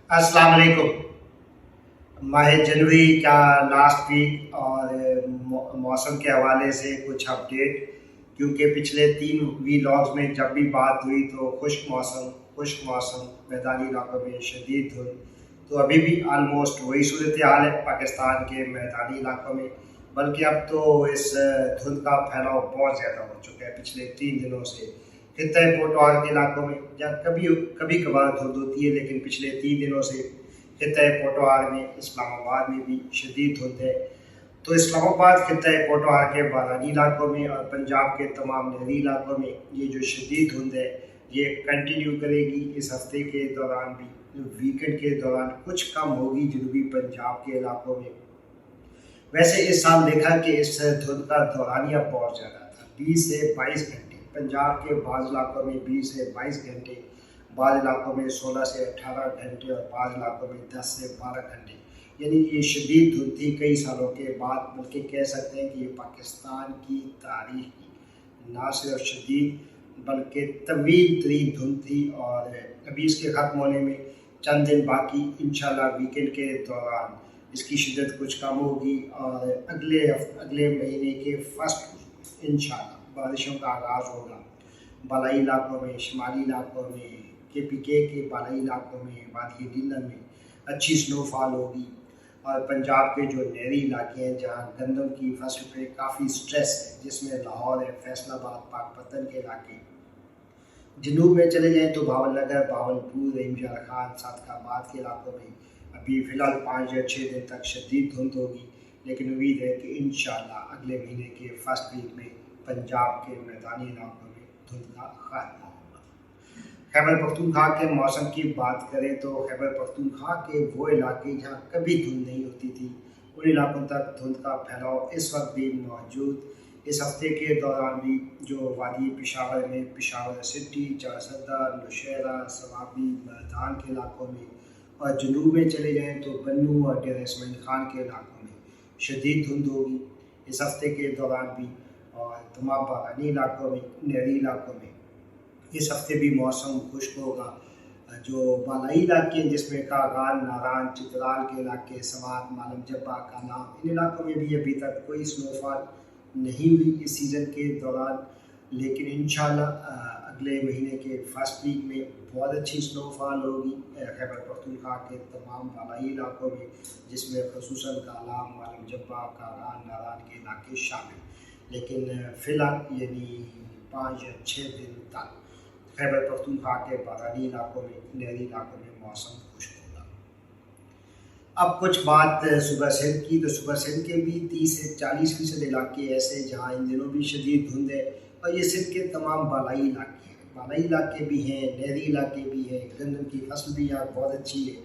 अस्सलाम वालेकुम। माह जनवरी का लास्ट वीक और मौसम के हवाले से कुछ अपडेट, क्योंकि पिछले 3 वीलॉग्स में जब भी बात हुई तो खुश्क मौसम मैदानी इलाकों में शदीद धुंध। तो अभी भी आलमोस्ट वही सूरत हाल है पाकिस्तान के मैदानी इलाकों में, बल्कि अब तो इस धुंध का फैलाव बहुत ज़्यादा हो चुका है पिछले 3 दिनों से। खित्ते पोटवार के इलाकों में या कभी कभी कभार धुंध होती है, लेकिन पिछले 3 दिनों से खित्ते पोटवार में, इस्लामाबाद में भी शदीद धुंध है। तो इस्लामाबाद, खित्ते पोटवार के बालानी इलाकों में और पंजाब के तमाम नहरी इलाकों में ये जो शदीद धुंध है ये कंटिन्यू करेगी इस हफ्ते के दौरान भी। वीकेंड के दौरान कुछ कम होगी जनूबी पंजाब के इलाकों में। वैसे इस साल देखा कि इस धुंध का दौरानिया बहुत ज़्यादा था, 20 से 22 घंटे। पंजाब के बाज़ इलाकों में 20 से 22 घंटे, बाज़ इलाकों में 16 से 18 घंटे और बाज़ इलाकों में 10 से 12 घंटे। यानी ये शदीद धुंध थी कई सालों के बाद, बल्कि कह सकते हैं कि ये पाकिस्तान की तारीख की ना सिर्फ शदीद बल्कि तवील तरीन धुंध थी। और अभी इसके ख़त्म होने में चंद दिन बाकी, इंशाल्लाह वीकेंड के दौरान इसकी शिद्दत कुछ कम होगी और अगले महीने के फर्स्ट इंशाल्लाह बारिशों का आगाज़ होगा। बालाई इलाकों में, शुमाली इलाकों में, के बालाई इलाकों में, वादी नीलम में अच्छी स्नोफॉल होगी। और पंजाब के जो नहरी इलाके हैं जहाँ गंदम की फसल पे काफ़ी स्ट्रेस है, जिसमें लाहौर है, फैसलाबाद, पाकपतन के इलाके। जनूब में चले जाएँ तो भावलनगर, भावलपुर, रहीमयार खान, सादकाबाद के इलाकों में अभी फ़िलहाल 5 या 6 दिन तक शदीद धुंध होगी, लेकिन उम्मीद है कि इंशाल्लाह अगले महीने के फर्स्ट वीक में पंजाब के मैदानी इलाकों में धुंध का खात्मा होगा। खैबर पख्तूनख्वा के मौसम की बात करें तो खैबर पख्तूनख्वा के वो इलाके जहाँ कभी धुंध नहीं होती थी, उन इलाकों तक धुंध का फैलाव इस वक्त भी मौजूद। इस हफ्ते के दौरान भी जो वादी पेशावर में, पेशावर सिटी, चारसदा, नौशहरा, सवाबी, मर्दान के इलाकों में, और जनूब में चले जाएँ तो बन्नू और डेरा इस्माइल खान के इलाकों में शदीद धुंध होगी इस हफ्ते के दौरान भी। और तमाम बागानी इलाकों में, नहरी इलाकों में इस हफ्ते भी मौसम खुश्क होगा। जो बालाई इलाके हैं जिसमें कागान, नारान, चित्राल के इलाके, समात, मालम जब्बा, कालाम, इन इलाकों में भी अभी तक कोई स्नोफॉल नहीं हुई इस सीज़न के दौरान, लेकिन इंशाल्लाह अगले महीने के फर्स्ट वीक में बहुत अच्छी स्नोफॉल होगी खैबर पख्तूनख्वा के तमाम बालाई इलाकों में, जिसमें खसूसन कालाम, मालम जब्बा, कागान, नारान के इलाके शामिल। लेकिन फ़िलहाल यानी 5 या 6 दिन तक खैबर पख्तूनख्वा के बागानी इलाकों में, नहरी इलाकों में मौसम खुश्क होगा। अब कुछ बात सुबह सिंध की, तो सुबह सिंध के भी 30 से 40% इलाके ऐसे जहाँ इन दिनों भी शदीद धुंध है, और ये सिंध के तमाम बालाई इलाके हैं। बालाई इलाके भी हैं, नहरी इलाके भी हैं। गंदम की फसल भी यहाँ बहुत अच्छी है,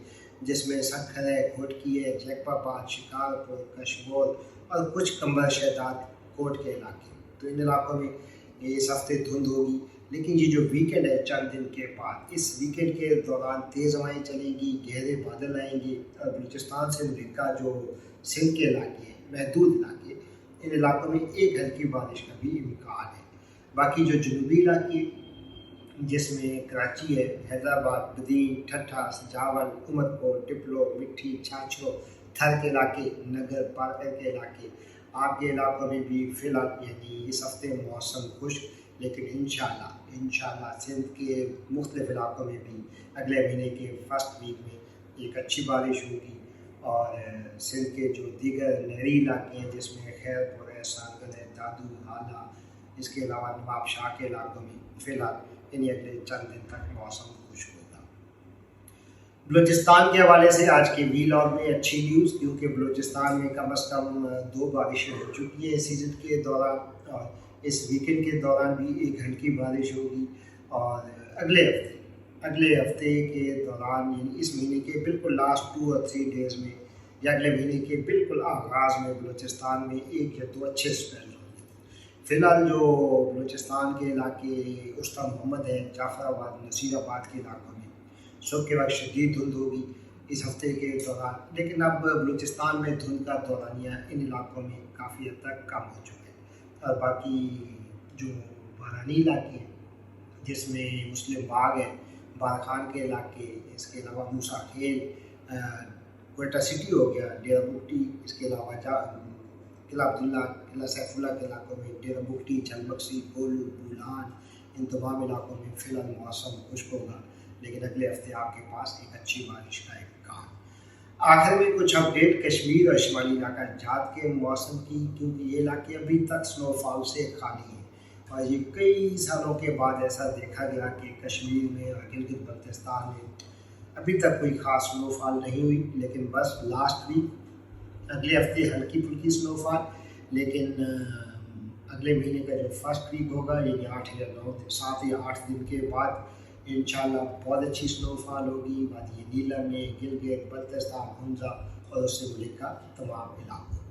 जिसमें सखर है, घोटकी है, जैकबाबाद, शिकारपुर, कशमोल और कुछ कंबर शहदाद कोट के इलाके। तो इन इलाकों में इस हफ्ते धुंध होगी, लेकिन ये जो वीकेंड है चंद दिन के बाद, इस वीकेंड के दौरान तेज़ हवाएँ चलेंगी, गहरे बादल आएंगे और बलूचिस्तान से अमेरिका जो सिंध के इलाके हैं, महदूद इलाके, इन इलाकों में एक हल्की बारिश का भी इम्कान है। बाकी जो जनूबी इलाके जिसमें कराची है, हैदराबाद, बदीन, ठट्ठा, सजावल, उमरकोट, टिपलो, मिट्टी, छाछो, थर के इलाके, नगर पार्कर के इलाके, आपके इलाकों में भी फ़िलहाल यानी इस हफ्ते मौसम खुश्क, लेकिन इंशाल्लाह सिंध के मुख्तलिफ इलाकों में भी अगले महीने के फर्स्ट वीक में एक अच्छी बारिश होगी। और सिंध के जो दीगर नहरी इलाके हैं जिसमें खैरपुर है, सारगल है, दादू, हाला, इसके अलावा नवाब शाह के इलाकों में फ़िलहाल यानी अगले चंद दिन तक मौसम खुश्क होगा। बलूचिस्तान के हवाले से आज के वीलॉग में अच्छी न्यूज़, क्योंकि बलूचिस्तान में कम से कम 2 बारिशें हो चुकी हैं इस सीज़न के दौरान, और इस वीकेंड के दौरान भी एक हल्की बारिश होगी। और अगले हफ्ते के दौरान यानी इस महीने के बिल्कुल लास्ट 2 और 3 डेज़ में, या अगले महीने के बिल्कुल आगाज़ में बलूचिस्तान में 1 या 2 अच्छे स्पेल होंगे। फ़िलहाल जो बलूचिस्तान के इलाके उस्ता मोहम्मद है, जाफराबाद, नसीराबाद के इलाकों में सुबह के वक्त शदीद धुंध होगी इस हफ्ते के दौरान, लेकिन अब बलूचिस्तान में धुंध का दौरानिया इन इलाकों में काफ़ी हद तक कम हो चुका है। और बाकी जो बारानी इलाके हैं जिसमें मुस्लिम बाग है, بارخان کے علاقے، اس کے علاوہ موسیٰ کھیل، کوئٹہ سٹی ہو گیا، ڈیرہ بگٹی، اس کے علاوہ قلعہ عبداللہ، قلعہ سیف اللہ کے علاقوں میں، ڈیرہ بگٹی، چلبکسی، کولو، بولان، ان تمام علاقوں میں فی الحال موسم خشک ہوگا، لیکن اگلے ہفتے آپ کے پاس ایک اچھی بارش کا امکان۔ آخر میں کچھ اپڈیٹ کشمیر اور شمالی علاقہ جات کے موسم کی، کیونکہ یہ علاقے ابھی تک سنو فال سے خالی ہیں اور یہ کئی سالوں کے بعد ایسا دیکھا گیا کہ کشمیر میں اور گلگت بلتستان میں ابھی تک کوئی خاص سنو فال نہیں ہوئی، لیکن بس لاسٹ ویک اگلے ہفتے ہلکی پھلکی سنو فال، لیکن اگلے مہینے کا جو فرسٹ ویک ہوگا یعنی 7 یا 8 دن کے بعد انشاءاللہ بہت اچھی سنو فال ہوگی وادی نیلم میں، گلگت بلتستان، ہنزہ اور اس سے ملک کا تمام علاقوں۔